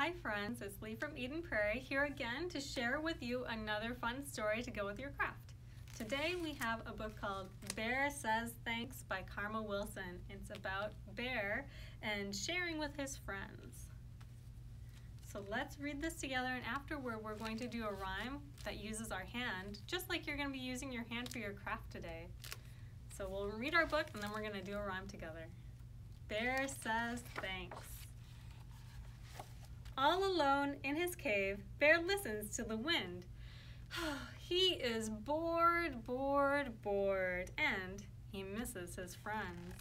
Hi friends, it's Lee from Eden Prairie here again to share with you another fun story to go with your craft. Today we have a book called Bear Says Thanks by Karma Wilson. It's about Bear and sharing with his friends. So let's read this together, and afterward we're going to do a rhyme that uses our hand, just like you're going to be using your hand for your craft today. So we'll read our book and then we're going to do a rhyme together. Bear says thanks. All alone in his cave, Bear listens to the wind. He is bored, bored, bored, and he misses his friends.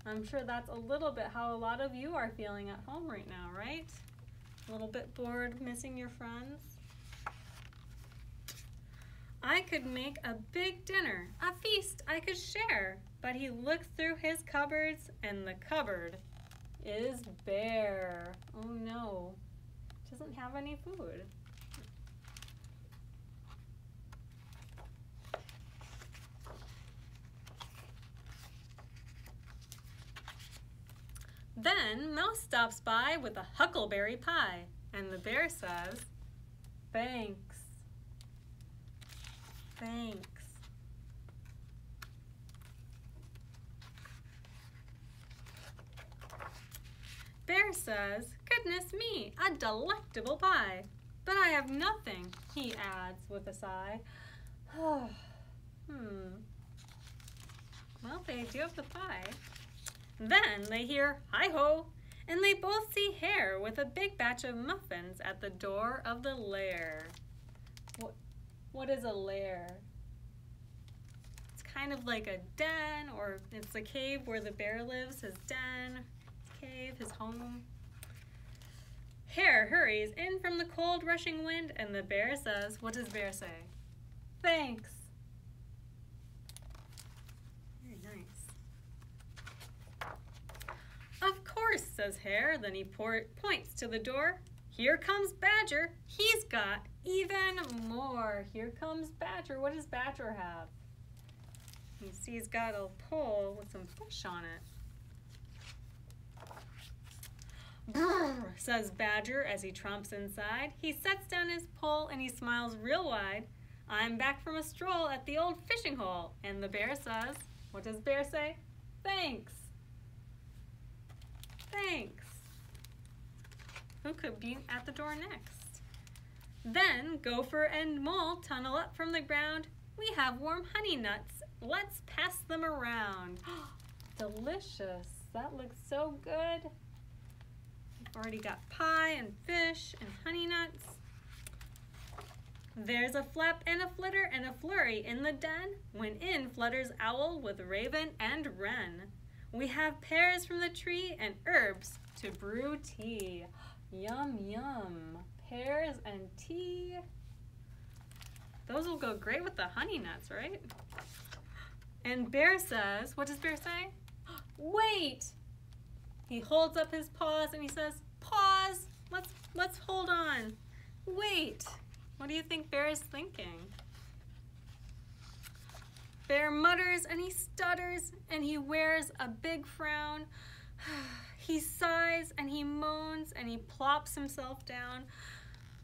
I'm sure that's a little bit how a lot of you are feeling at home right now, right? A little bit bored, missing your friends? I could make a big dinner, a feast I could share, but he looks through his cupboards and the cupboard is bare. Oh no, doesn't have any food. Then Mouse stops by with a huckleberry pie, and the bear says, thanks, thanks. Bear says, goodness me, a delectable pie. But I have nothing, he adds with a sigh. Well, they do have the pie. Then they hear, hi-ho, and they both see Hare with a big batch of muffins at the door of the lair. What is a lair? It's kind of like a den, or it's a cave where the bear lives, his den, cave, his home. Hare hurries in from the cold rushing wind, and the bear says, what does Bear say? Thanks. Very nice. Of course, says Hare, then he points to the door. Here comes Badger, he's got even more. Here comes Badger. What does Badger have? You see he's got a pole with some fish on it. Brr, says Badger as he tromps inside. He sets down his pole and he smiles real wide. I'm back from a stroll at the old fishing hole. And the bear says, what does Bear say? Thanks. Thanks. Who could be at the door next? Then Gopher and Mole tunnel up from the ground. We have warm honey nuts. Let's pass them around. Delicious. That looks so good. Already got pie and fish and honey nuts. There's a flap and a flitter and a flurry in the den, when in flutters owl with raven and wren. We have pears from the tree and herbs to brew tea. Yum, yum. Pears and tea. Those will go great with the honey nuts, right? And Bear says, what does Bear say? Wait! He holds up his paws and he says, pause, let's hold on. Wait, what do you think Bear is thinking? Bear mutters and he stutters and he wears a big frown. He sighs and he moans and he plops himself down.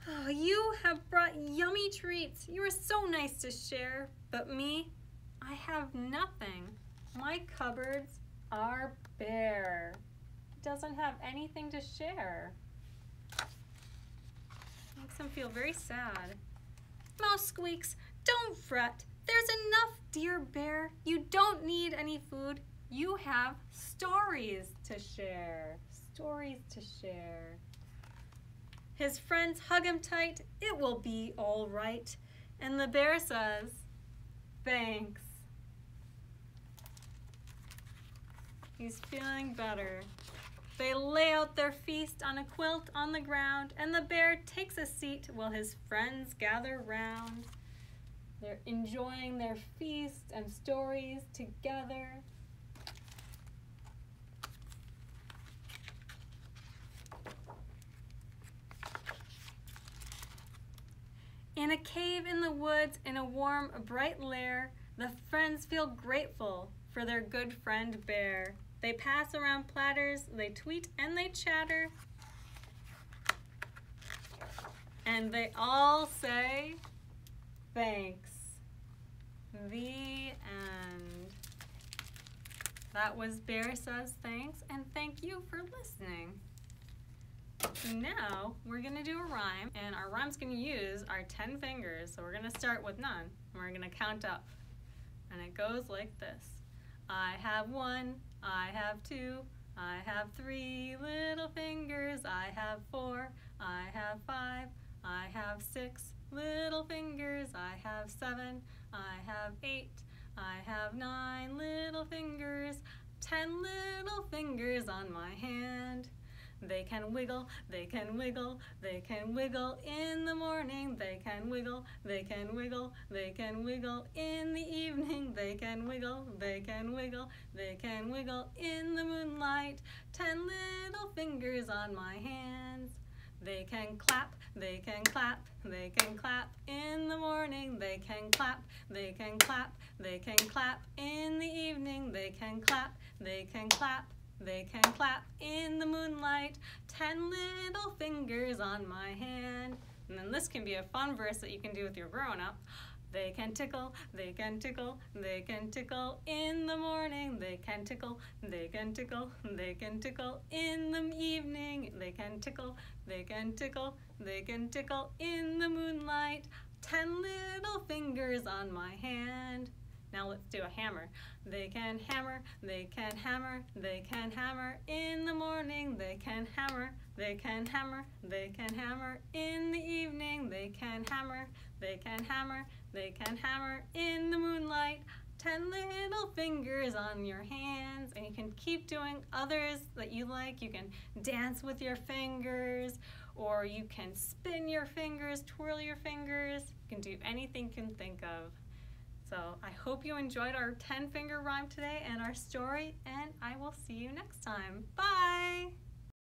Oh, you have brought yummy treats. You are so nice to share, but me, I have nothing. My cupboards are bare. Doesn't have anything to share. Makes him feel very sad. Mouse squeaks, don't fret. There's enough, dear bear. You don't need any food. You have stories to share. Stories to share. His friends hug him tight. It will be all right. And the bear says, thanks. He's feeling better. They lay out their feast on a quilt on the ground, and the bear takes a seat while his friends gather round. They're enjoying their feast and stories together. In a cave in the woods, in a warm, bright lair, the friends feel grateful for their good friend Bear. They pass around platters, they tweet and they chatter. And they all say thanks. The end. That was Bear Says Thanks, and thank you for listening. Now we're going to do a rhyme, and our rhyme's going to use our 10 fingers. So we're going to start with none, and we're going to count up. And it goes like this. I have 1, I have 2, I have 3 little fingers, I have 4, I have 5, I have 6 little fingers, I have 7, I have 8, I have 9 little fingers, 10 little fingers on my hand. They can wiggle, they can wiggle, they can wiggle in the morning, they can wiggle, they can wiggle, they can wiggle in the evening, they can wiggle, they can wiggle, they can wiggle in the moonlight, 10 little fingers on my hands. They can clap, they can clap, they can clap in the morning, they can clap, they can clap, they can clap in the evening, they can clap, they can clap, they can clap in the moonlight, 10 little fingers on my hand. And then this can be a fun verse that you can do with your grown-up. They can tickle, they can tickle, they can tickle in the morning, they can tickle, they can tickle, they can tickle in the evening, they can tickle, they can tickle, they can tickle in the moonlight, 10 little fingers on my hand. Now let's do a hammer. They can hammer, they can hammer, they can hammer in the morning, they can hammer, they can hammer, they can hammer in the evening, they can hammer, they can hammer, they can hammer in the moonlight, 10 little fingers on your hands. And you can keep doing others that you like. You can dance with your fingers, or you can spin your fingers, twirl your fingers. You can do anything you can think of. So I hope you enjoyed our 10-finger rhyme today and our story, and I will see you next time. Bye!